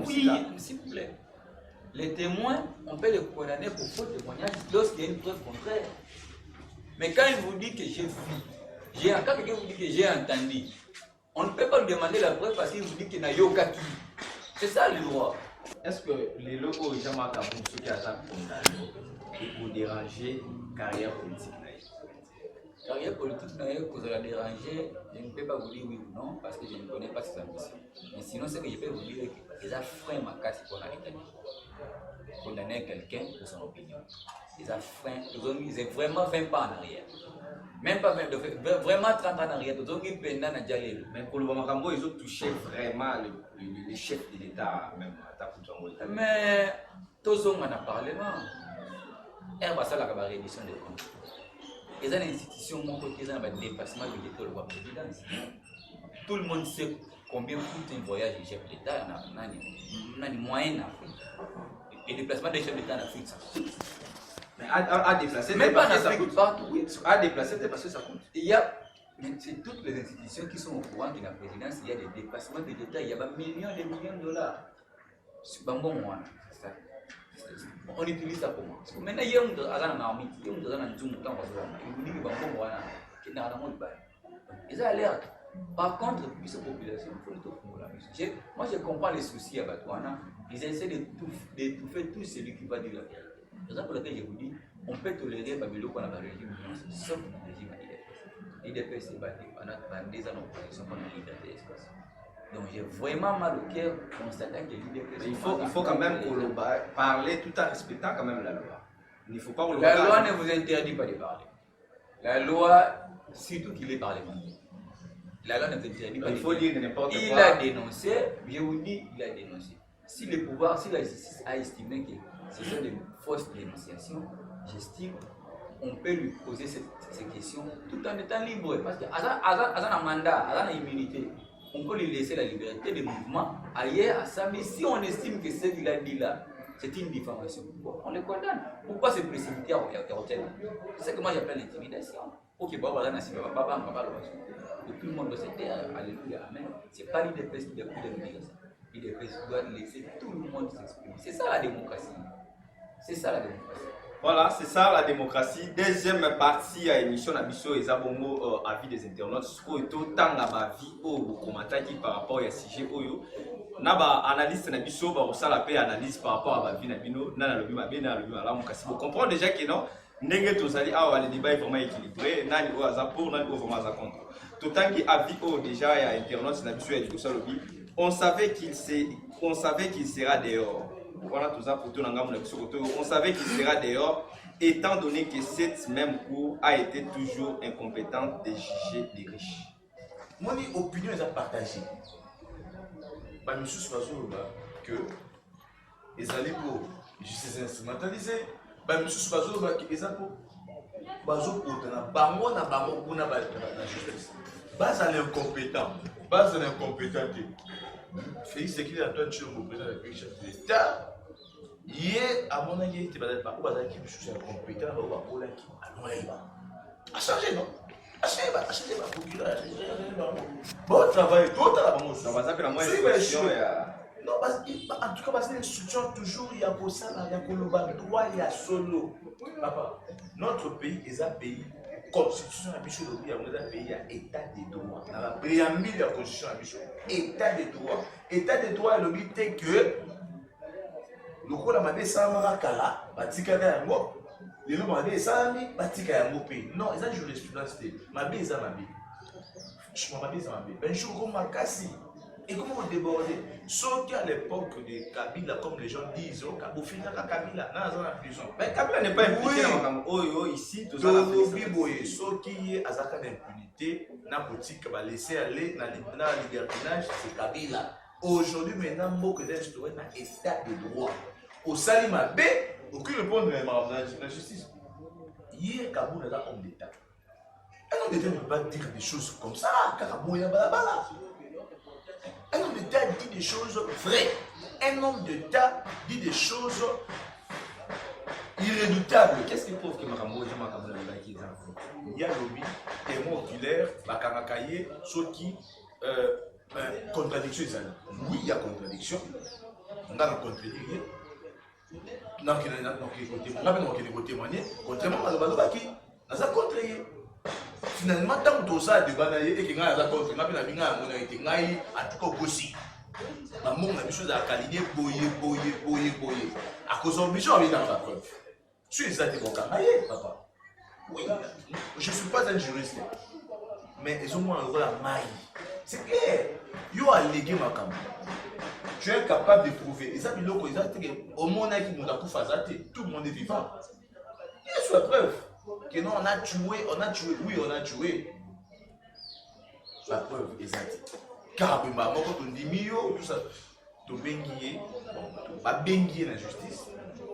Oui, s'il vous plaît. Les témoins, on peut les condamner pour faux témoignage lorsqu'il y a une preuve contraire. Mais quand il vous dit que j'ai vu, Quand quelqu'un vous dit que j'ai entendu, on ne peut pas lui demander la preuve parce qu'il vous dit qu'il n'a yokaki. C'est ça le droit. Est-ce que les locaux ils ont marqué pour ceux qui attaquent pour déranger la carrière politique? La carrière politique, vous allez déranger, je ne peux pas vous dire oui ou non parce que je ne connais pas ses ambitions. Mais sinon, ce que je peux vous dire, c'est que les freins ma casse pour condamner quelqu'un pour son opinion. Les freins, ils ont vraiment 20 pas en arrière. Même pas 20, vraiment 30 ans en arrière. Mais pour le moment, ils ont touché vraiment le chef de l'État, même à mais tous on en a parlé, non? Et va ça la reddition des comptes. Ils ont une institution, mon côté, ils ont un dépassement budgétaire de la présidence. Tout le monde sait combien coûte un voyage du chef d'État en a des moyens en Afrique. Et le déplacement des chefs d'État en Afrique, ça coûte. Mais à déplacer, même pas en Afrique, partout. À déplacer, c'est parce que ça coûte. Il y a toutes les institutions qui sont au courant de la présidence, il y a des dépassements budgétaires, il y a millions et des millions de dollars. C'est pas bon, moi. On utilise ça pour moi. Maintenant, il y a un armée, il y a un zoom, il vous dit que c'est bon, ils ont l'air. Par contre, pour cette population, il faut le trouver. Moi, je comprends les soucis à Batouana. Ils essaient d'étouffer tout celui qui va dire la vérité. C'est ça pour laquelle je vous dis, on peut tolérer Babylone qu'on a dans le régime, sauf le régime à l'IDPS. L'IDPS, c'est pendant des années d'opposition qu'on a liberté d'espace. Donc j'ai vraiment mal au cœur constatant que l'IDPS. Il faut quand même parler tout en respectant quand même la loi. Il faut pas la loi ne vous interdit pas de parler. La loi, surtout qu'il est parlementaire. La loi ne vous interdit pas de parler. Il faut dire n'importe quoi. Il a dénoncé, je vous dis, il a dénoncé. Si le pouvoir, si la justice a estimé que ce sont des fausses dénonciations, j'estime on peut lui poser ces questions tout en étant libre. Parce qu'il a un mandat, il a une immunité. On peut lui laisser la liberté de mouvement ailleurs à ça. Mais si on estime que ce qu'il a dit là, c'est une diffamation, on le condamne. Pourquoi se précipiter à hôtel? C'est ce que moi j'appelle l'intimidation. Ok, tout le monde doit se taire, alléluia, amen. Ce n'est pas l'IDPS qui doit dire ça. L'IDPS doit laisser tout le monde s'exprimer. C'est ça la démocratie. C'est ça la démocratie. Voilà, c'est ça la démocratie. Deuxième partie à l'émission Nabiso et Zabongo avis des internautes. Ce qui est autant la vie au commentaire qui par rapport à ce sujet. Naba analyse Nabiso, ça la paix analyse par rapport à la vie Nabino, Nana Lobi Mabé, Nana Lobi Malam. Vous comprenez déjà que non, Nengue Tozali, le débat est vraiment équilibré. Nani ou Aza pour, Nani ou vraiment Aza contre. Tout temps qui avis déjà à internautes Nabiso et Dikosa Lobi, on savait qu'il sera dehors. Voilà tout ça pour tout le monde. On savait qu'il sera dehors, étant donné que cette même cour a été toujours incompétente de juger les riches. Mon opinion est partagée. M. Soubazou, que les allés pour justice instrumentalisée, M. Soubazou, qu'ils ont pour Bazou pour Bango na Bango pour la justice. Base à l'incompétent, base à l'incompétenté. Félix Sekili Antoine Chilombo, président de la République, chef de l'État. Hier, à mon avis, il était pas qui est incompétent, a changé, non? A changé, bon travail, tout à la banque. Ça va s'appeler la moindre instruction. Non, en tout cas, parce que l'instruction, toujours, il y a pour ça, il y a pour le droit, il y a solo. Papa, notre pays est un pays. Constitution à Michel Lobby, on a un pays à état de droit. Dans la préambule de la constitution à Michel, état de droit. État de droit, le but est que le coup la mabé sans kala, batika yango, le nom mabé sans batika yango pays. Non, ils ont jurisprudence. Mabé ils ont mabé. Je m'en mabé ils ont mabé. Ben je comme makasi. Et comment on débordait? Sauf qu'à l'époque de Kabila, comme les gens disent, au final, Kabila, dans la prison. Mais Kabila n'est pas impliqué dans le ici, tout ça. Sauf qu'il y a un d'impunité, dans la boutique, va laisser aller dans le libertinage, c'est Kabila. Aujourd'hui, maintenant, beaucoup d'instruits dans l'état de droit. Au Salima B, aucune réponse de la justice. Hier, Kabou est un homme d'État. Un homme d'État ne peut pas dire des choses comme ça, Kabou est un balabala. Un homme d'État dit des choses vraies. Un homme d'État dit des choses irrédoutables. Qu'est-ce qui prouve que Makambo est Makambo qui est il y a lobby, témoin oculaire, Bakarakaye, ceux qui contradiction. Oui, il y a contradiction. On a contredit. Donc, il faut témoigner. Contrairement à Balobaki, on a contré. finalement tant que tout ça débat na et que ngai aza contre ngai na binga mona été ngai en tout cas aussi maman na biso za kaligné boyer à cause de biso avec dans la preuve tu es ça te boka papa oui je suis pas un juriste mais ils ont moins le rôle à maille c'est clair yo allégué ma cam tu es capable de prouver et ça biloko ils ont au monde qui nous a pour faire tout le monde est vivant il y a la preuve que non, on a tué, oui, on a tué. La preuve exacte. Car, quand on dit mio, tout ça, tu benguier, pas benguier la justice,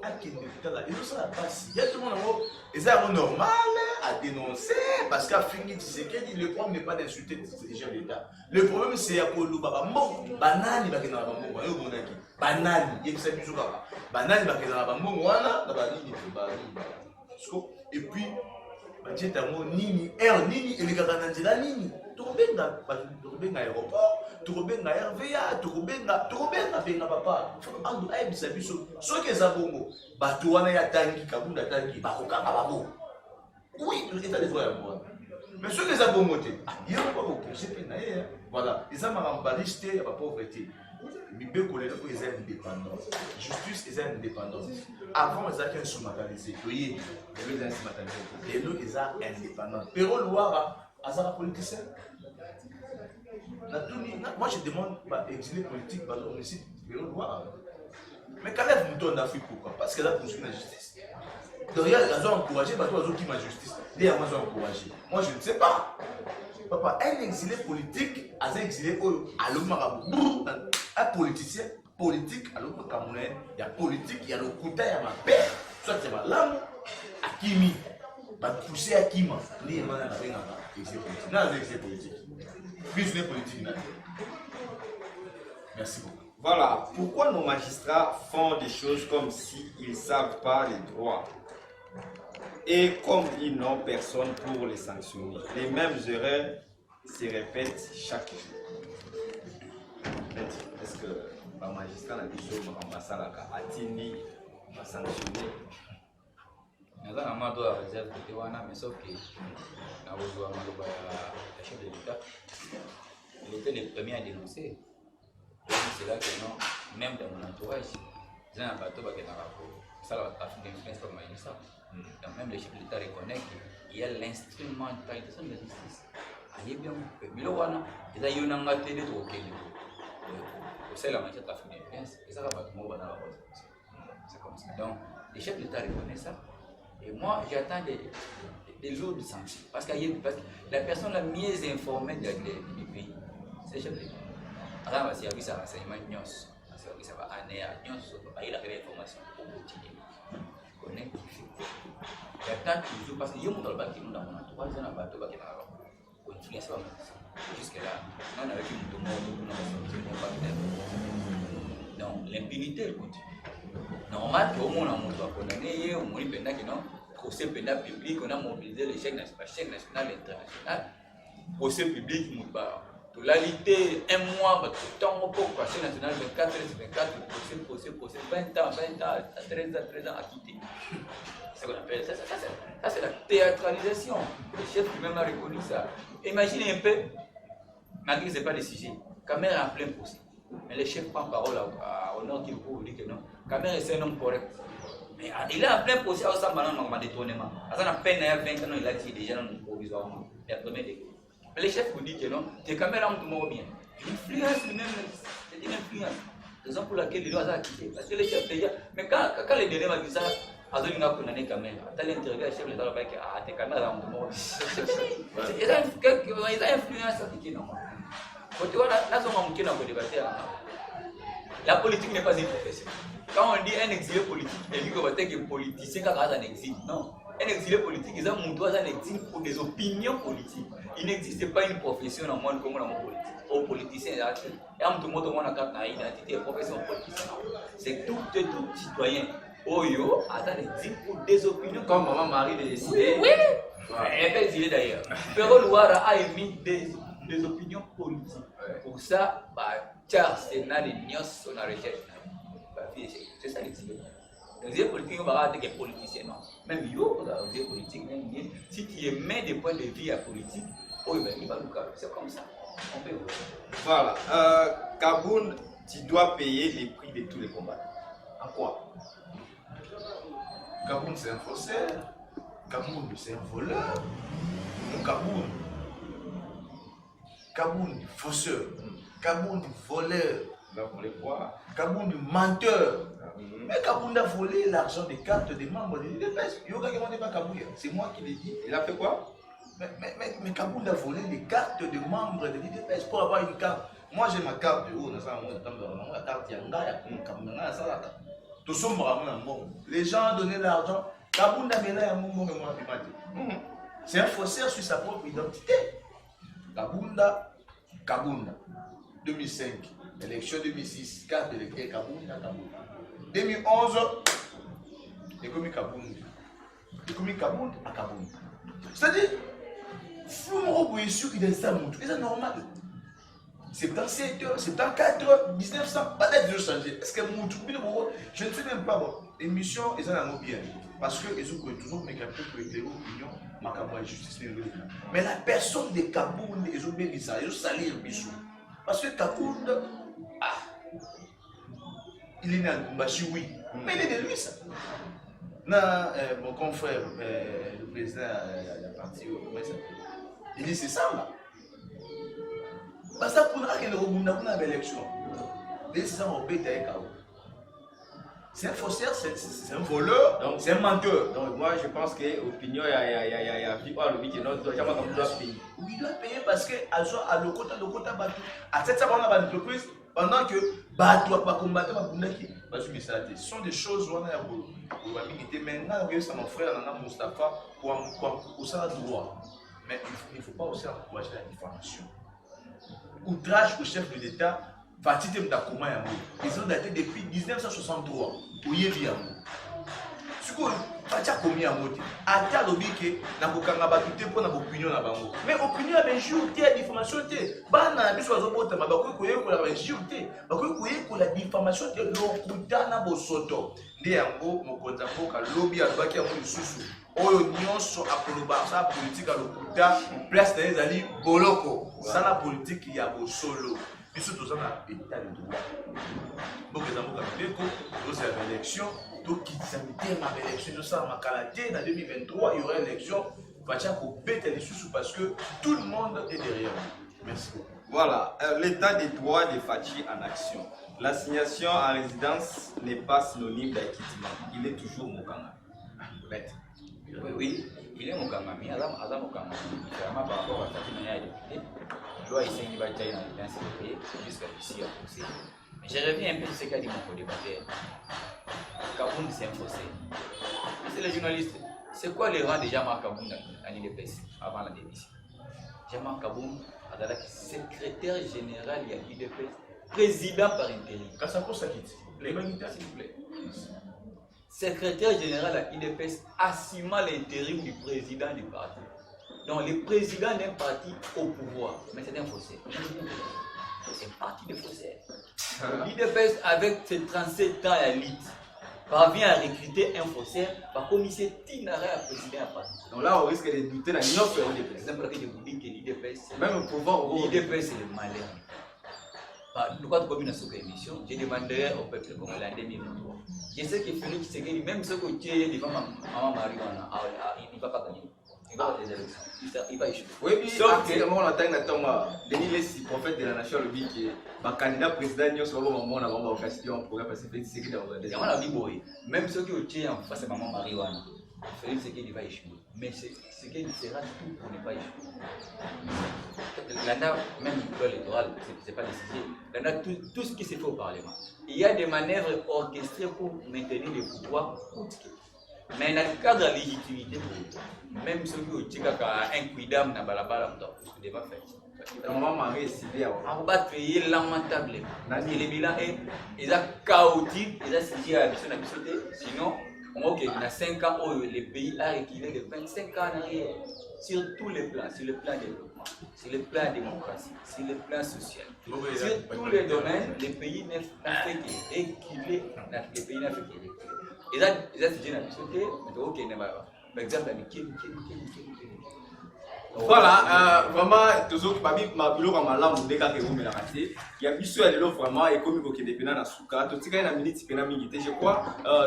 à qui ne peut pas. Et tout ça passe. Il y a tout le monde, et c'est normal à dénoncer, parce qu'à finir, tu sais que le problème n'est pas d'insulter déjà l'État. Le problème, c'est à pour le baba, banani, banani, il y a ça plus souvent. Banani, et puis, Dieu t'a dit nini, nini, et les gars dans nini. Turubenga aéroport, turubenga RVA, turubenga papa. Ando aibisa biso. Soki za bongo, bato wana ya tangi kabunda tangi bakokanga babo. Oui, l'état des droits à moi. Mais soki za bongo te, il y a pas beaucoup, c'est peine na voilà, ils ont marambalisté la pauvreté. Mibeko les gens ils sont indépendants. Justice ils sont indépendants. Avant ils étaient instrumentalisés. Oui, les gens instrumentalisés. Et nous ils sont indépendants. Pero Loara, azara politicien. Moi je demande exilé politique par l'homicide Pero Loara. Mais quand même nous donne d'Afrique pourquoi? Parce que là pour la justice. Donc il y a des gens encouragés, par toi qui ma justice. Les gens sont encouragés. Moi je ne sais pas. Papa, un exilé politique, un exilé à l'homme un politicien politique à l'autre Camerounais, il y a politique, il y a le coup à ma père, soit c'est ma lame, à Kimi, va pousser à Kima, ni à ma exilé politique. Non, exilé politique. Puis je n'ai politique. Merci beaucoup. Voilà, pourquoi nos magistrats font des choses comme s'ils ne savent pas les droits et comme ils n'ont personne pour les sanctionner. Les mêmes erreurs se répètent chaque jour. Est-ce que le magistrat n'a dit chose à Atini va sanctionner? Nous avons un droit à réserve de Tewana, mais sauf que nous avons le chef de l'État. Il était le premier à dénoncer. C'est là que non, même dans mon entourage, ils ont un bateau qui est dans la peau. Ça, la trafic d'influence comme magistrat. Donc même le chef de l'État reconnaît qu'il y a l'instrumentalisation de la justice. Il y a bien mais il y a un télé au Kenya. C'est la matière de trafic d'influence. Et ça va pas tout dans la voie. C'est comme ça. Donc le chef de l'État reconnaît ça. Et moi j'attends des lourdes sanctions. Parce que la personne la mieux informée du pays, c'est le chef de l'État. Alors, le service à renseignement, le service à l'année, il a l'information pour continuer. Il attend toujours parce que je suis dans le bâtiment dans mon entourage, il y a un bateau qui est dans la route. Jusque-là, on a vécu tout le monde, donc l'impunité continue. Normal, tout le monde a condamné, on a dit procès pénal public, on a mobilisé le chèque national et international. Procès public, la lutte, un mois, tout le temps, pour le procès national 24, procès, 20 ans, 13 ans à quitter. C'est ce qu'on appelle ça. Ça, c'est la théâtralisation. Le chef lui-même a reconnu ça. Imaginez un peu, malgré que ce n'est pas le sujet, Kamer est en plein procès. Mais le chef prend parole au nom qu'il vous dit que non. Kamer est un homme correct. Mais il est en plein procès, à ça, maintenant, on a détournement. À ça, on a peine à 20 ans, il a dit déjà non provisoirement. Il a premier degré. Mais le chef vous dit que non, tes caméras ont tout bien. L'influence lui-même, c'est une influence. Raison pour laquelle il doit acquitter. Parce que le chef déjà, mais quand les délais m'a dit ça, il a condamné les caméras. T'as l'interrogé le chef de l'État, tes caméras ont tout bien. Il a influence à qui non. Quand tu vois, là, on a débattu. La politique n'est pas une profession. Quand on dit un exilé politique, il dit que un politicien qui a un exil. Non. Un exilé politique, ils ont montré un exil pour des opinions politiques. Il n'existe pas une profession dans le monde comme la politique. Aux politiciens, il y a tout le monde qui a une identité, profession politique. C'est tout citoyen. Oyo a un exil pour des opinions. Comme Maman Marie l'a décidé. Oui, elle est exilée d'ailleurs. Pero Loara a émis des opinions politiques. Pour ça, Charles Sénat et Nios sont en recherche. C'est ça l'exil. Les idées politiques, on va rater que politiciens, non. Même yo, les idées politiques, même bien. Si tu émets des points de vue à politique, oh, ben, il va nous calmer. C'est comme ça. On peut voir. Voilà. Kaboun, tu dois payer les prix de tous les combats. En quoi? Kaboun, c'est un faussaire. Kaboun, c'est un voleur. Kaboun. Kaboun, fausseur. Kaboun, voleur. Là, on les voit. Kaboun, menteur. Mais Kaboun a volé l'argent des cartes des membres de l'IDPS. C'est moi qui l'ai dit. Il a fait quoi? Mais Kaboun a volé les cartes de membres de l'IDPS pour avoir une carte. Moi j'ai ma carte de haut, les gens ont donné l'argent. Kaboun a mis là un moment et moi c'est un faussaire sur sa propre identité. Kabounda, 2005, élection 2006, carte d'électeur Kabounda. 2011, il commis Kabounda. Il commis Kabounda à Kabounda. C'est-à-dire, Flumoro est sûr qu'il est ça, c'est normal. 77 heures, 74 heures, 1900, pas d'être changé. Est-ce que je ne sais même pas, bon, l'émission est un bien. Parce que ils ont toujours mes capteurs pour éclairer l'opinion, ma justice. Mais la personne de Kabound, ils ont bien dit ça, ils ont sali le bichou. Parce que Kabound, il est né à Lumbashi, oui. Mais il est de lui, ça. Non, mon confrère, le président de la partie, il dit c'est ça là. Parce que nous avons une élection. C'est un faussaire, c'est un voleur, c'est un menteur. Donc moi je pense que l'opinion, il y a le qui doit payer. Oui, il doit payer parce que à l'Okota Batou, à cette entreprise, pendant que Batou va combattre ce sont des choses où on a maintenant, c'est mon frère Nana Mustafa pour ça droit. Mais il ne faut pas aussi encourager la diffamation. Outrage au chef de l'État, Fatih Mtakoma Yamou. Ils ont daté depuis 1963. Où il vient. Ce que Fatih a commis à Moti, à tel lobby que n'a pas battu pour notre opinion là bas. Mais opinion a bien jour de diffamation te. Bana biso azobota mabako koye ko la jour te. Bako koye ko la diffamation te lokuta na bosoto. Ndi yango mokonza mboka lobby azobaki ya mususu. Oyo nyonso akoloba sa politique à lokuta place na ezali boloko. Ça la politique ya bosolo. Biso to ça état de droit. Donc les amours kabeko, nous c'est l'élection, donc qui s'habite ma élection de ça ma qualité dans 2023, il y aura une élection, Fatia ko bête les sous parce que tout le monde est derrière. Merci. Voilà, l'état des droits des Fachi en action. L'assignation en résidence n'est pas synonyme d'acquittement. Il est toujours Mokanga. Bête. Oui, il est Mokanga, mais Azam Mokanga. Différemment par rapport à Fachi Mania député, loi ici qui va être dans l'identité jusqu'à ici à pousser. Mais je reviens un peu sur ce qu'a dit mon co-débatteur. Kabound, c'est un fossé. C'est les journalistes. C'est quoi les rangs de Jean-Marc Kabound à l'IDPS avant la démission? Jean-Marc Kabound a été secrétaire général de l'IDPS, président par intérim. Kassako Sakit, s'il vous plaît. Secrétaire général à l'IDPS assumant l'intérim du président du parti. Donc le président d'un parti au pouvoir, mais c'est un fossé. C'est un parti de faussaires. L'IDPS, avec ses 37 ans à l'élite, parvient à recruter un faussaire par commissaire Tinara à présider un parti. Donc là, on risque de douter dans l'offre de l'IDPS. C'est simple que je vous dis que l'IDPS, même au pouvoir, l'IDPS c'est le malheur. Nous avons commis dans cette émission, je demanderai au peuple congolais en 2023. Je sais que Félix Tshisekedi, même ce que tu es devant Maman Marie, il ne va pas gagner. Il va avoir des élections. Il va échouer. Oui, puis sauf que on attend Denis Lessi, prophète de la nation, le dit que le candidat président n'y a pas moment on a vraiment occasion pour programme parce que Félix Tshisekedi a des gens dit boy. Même ceux qui ont tué en face de Maman Marie, Félix Tshisekedi va échouer. Mais ce qu'il fera tout pour ne pas échouer. L'ANA, même le électoral, ce n'est pas décisif. L'ANA, tout ce qui se fait au Parlement. Il y a des manœuvres orchestrées pour maintenir le pouvoir. Mais dans le cadre de la légitimité, même ceux qui ont dit un quidam n'a pas la balle, il va faire. Maman Marie est ciblée. On va payer lamentablement. Et le bilan est chaotique, il a signé à la sinon, on voit dans 5 ans, le pays a reculé de 25 ans en arrière. Sur tous les plans, sur le plan développement, sur le plan démocratie, sur le plan social. Sur tous les domaines, le pays n'a fait qu'équilibrer. Le pays n'a fait qu'équilibrer. eza sujet na biso te tokokende baexemple ya mikili. Voilà, vraiment, toujours, biloko malamu ndeka ke ngomela kate. Ya biso ya lelo vraiment ekomi ko kende pena na suka. To tika na minute pena mingi te. Je crois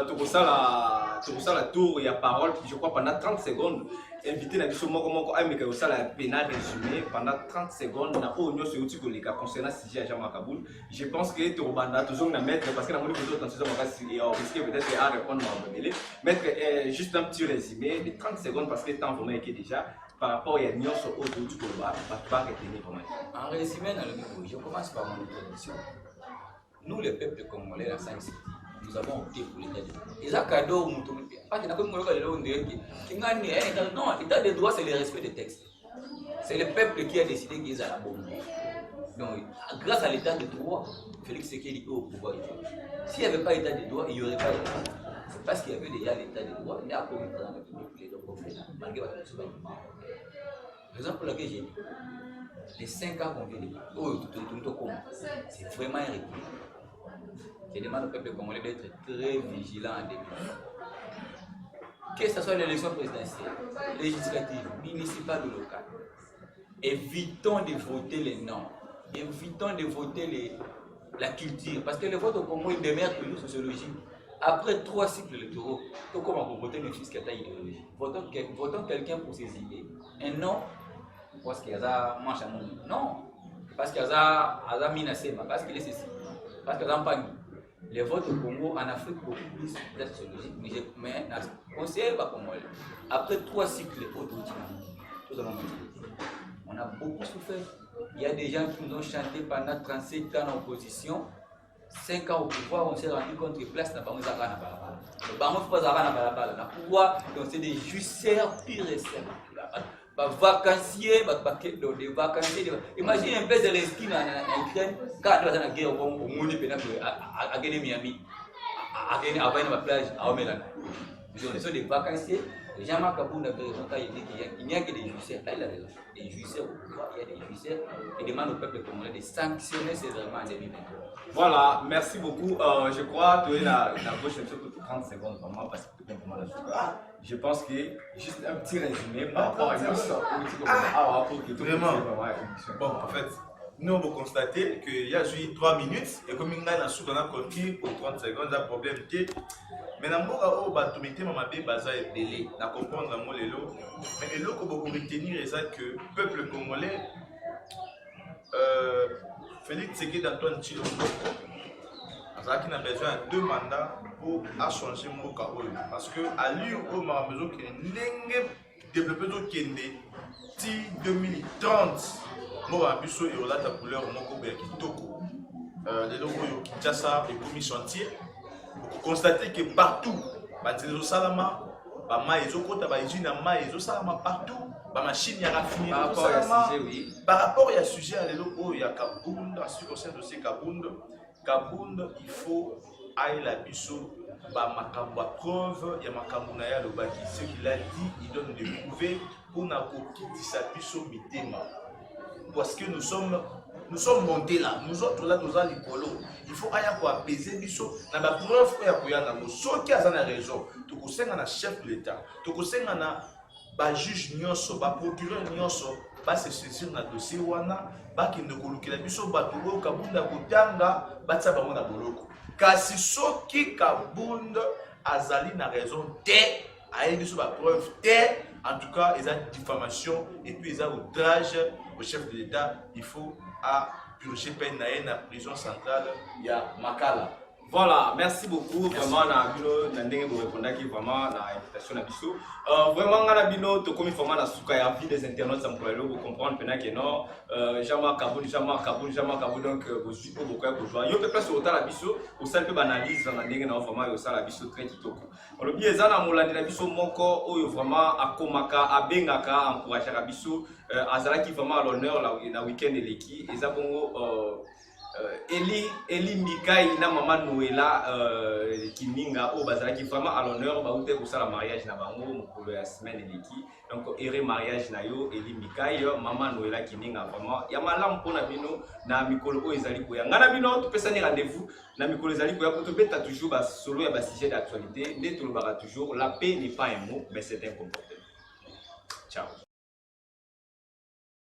tokosala tour ya parole, je crois pendant 30 secondes. Invité na biso moko ameka osala pena résumé pendant 30 secondes na o nyoso uti ko leka concernant sujet ya Jean-Marc Aboud. Je pense que to banda toujours na mettre parce que na moni ko to tantizo makasi et on risque peut-être à répondre à Mbele. Mettre juste un petit résumé de 30 secondes parce que le temps vraiment est déjà par rapport à Nyonso autour du combat, pas retenir comment. En résumé, je commence par mon introduction. Nous, le peuple congolais, la 5 nous avons opté pour l'état de droit. Et ça, cadeau, pas que non, l'état de droit, c'est le respect des textes. C'est le peuple qui a décidé qu'ils ont la bombe. Donc, grâce à l'état de droit, Félix Tshisekedi est au pouvoir. S'il n'y avait pas l'état de droit, il n'y aurait pas d'état. C'est parce qu'il y avait déjà l'état de droit, il y a un peu de temps les deux problèmes, malgré la raison pour laquelle j'ai dit, les 5 ans qu'on vient de c'est vraiment un recul. Je demande au peuple congolais d'être très vigilant en début. Que ce soit l'élection présidentielle, législative, municipale ou locale, évitons de voter les noms, évitons de voter la culture, parce que le vote au Congo il demeure toujours sociologique. Après 3 cycles électoraux, comment vous votez le fils qui a ta idéologie? Votons quelqu'un pour ses idées. Un non, parce qu'il y a manche à mon non, parce qu'il y a Minasema, parce qu'il est ceci, parce qu'il y a Mpani. Les votes au Congo, en Afrique, beaucoup plus sociologiques, mais conseiller va comme moi. Après 3 cycles électoraux, on a beaucoup souffert. Il y a des gens qui nous ont chanté pendant 37 ans en opposition. 5 ans au pouvoir, on s'est rendu compte que place n'a pas eu Zara. Le baron ne pas Zara. Pourquoi? Donc c'est des juiceurs purs et simples. Vacanciers, des vacanciers. Imaginez un peu de l'esquime en Ukraine, quand on est dans la guerre, on a gagné Miami, a gagné la plage à Omelan. Ce sont des vacanciers. Jean-Marc Aboud avait raison quand il dit qu'il n'y a que des juiceurs. Là, il a raison. Des juiceurs au pouvoir, il y a des juiceurs. Il demande au peuple congolais de sanctionner sévèrement en 2023. Voilà, merci beaucoup. Je crois que la gauche est surtout 30 secondes vraiment parce que tout le monde a. Je pense que juste un petit résumé par rapport à une vraiment. Bon, en fait, nous on peut constater qu'il y a eu 3 minutes et comme il y a un compris pour 30 secondes, il y a un problème. Mais dans le cas où tu as baza et délai, na comprendre moi les lots. Mais le qu'on peut retenir c'est que le peuple congolais, Félix Tshisekedi Antoine Tshilombo, il a besoin de 2 mandats pour changer mon cas. Parce que à lui on a besoin de développer d'autres Kende 2030. Moi a besoin de la couleur mon copain Kitoko. Les locaux Kinshasa et pour chantier. Vous constatez que partout, Batizo Salama, partout, machine ya raffiné par rapport à sujet à l'élo il y a Kabound, en ce qui concerne aussi Kabound, il faut aller la biso makambo à preuve, il y a makambo na ya lobaki, ce qu'il a dit, il donne des prouver pour na kokitisa biso mitema parce que nous sommes montés là, nous autres là, nous avons les colos. Il faut apaiser biso. Na ba preuve ya koyana mo soki azana raison. Tokosenga na chef de l'État. Tokosenga na ba juge nyonso, ba procureur nyonso, ba se saisir na dossier wana, ba kende kolukela biso ba tuko Kabunda kotanga, ba tsa bango na boloko. Kasi soki Kabunda azali na raison te, ayebi biso ba preuve te, en tout cas, ils ont diffamation et puis ils ont outrage au chef de l'État. Il faut purger peine na prison centrale, il y a Makala. Voilà, merci beaucoup. Vraiment, na ndenge vous répondez vraiment na invitation na biso. Vraiment, na bino to comme vraiment na suka ya vie des internautes ça me pourrait vous comprendre pendant que non Jean-Marc Aboud donc vous suivez beaucoup pour jouer. Yo peut place au la biso, au sein peu banalise na ndenge na vraiment yo ça la biso très kitoko. Le bien ezana molandi na biso moko oyo vraiment akomaka abengaka encourager la biso azala qui vraiment à l'honneur la week-end eleki eza bongo Eli Mikai na maman Noëlla Kininga au bazala qui vraiment à l'honneur ba outé pour ça la mariage na bango pour la semaine eleki donc ere mariage na yo Eli Mikai maman Noëlla Kininga vraiment ya malamu pona bino na mikolo o ezali ko ya ngana bino to pesa ni rendez-vous na mikolo ezali ko ya pour to beta toujours ba solo ya ba sujet d'actualité ndé to lo bara toujours la paix n'est pas un mot mais c'est un comportement. Ciao.